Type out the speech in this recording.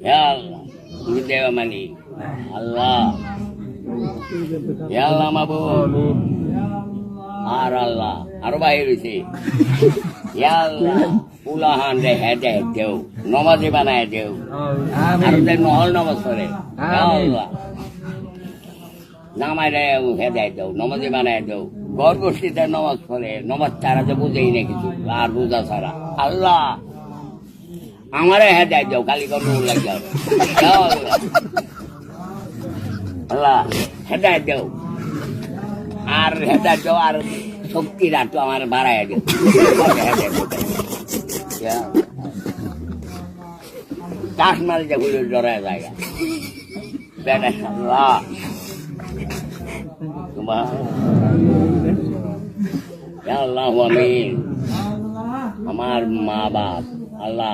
Ya Allah, তুমি দেওয়া মানি আল্লাহ, আল্লাহ মাবুদ আর আল্লাহ আরো বাইরে রয়েছে আল্লাহ উলাহান রে হেদায়েত দেও, নমাজি বানায় দেও, আর নহল নমাজ পড়ে আল্লাহ নামায় রে হেদায়েত দেও, নমাজি বানায় দেও, ঘর গোষ্ঠীতে নমাজ পড়ে, নমাজ ছাড়া তো বুঝেই না কিছু, আর বুঝা ছাড়া আল্লাহ আমারে হেদায়েত দেও, খালি কোনো লাগে আল্লাহ হেদায়েত দেও, আর হেদায়েত দেও, আর শক্তি রাখতো আমার বাড়ায় দেও, চাষ মাল যে গুলো জড়ায় জায়গা বেটা আল্লাহ তোমার আল্লাহ আমিন। আমার মা বাপ আল্লাহ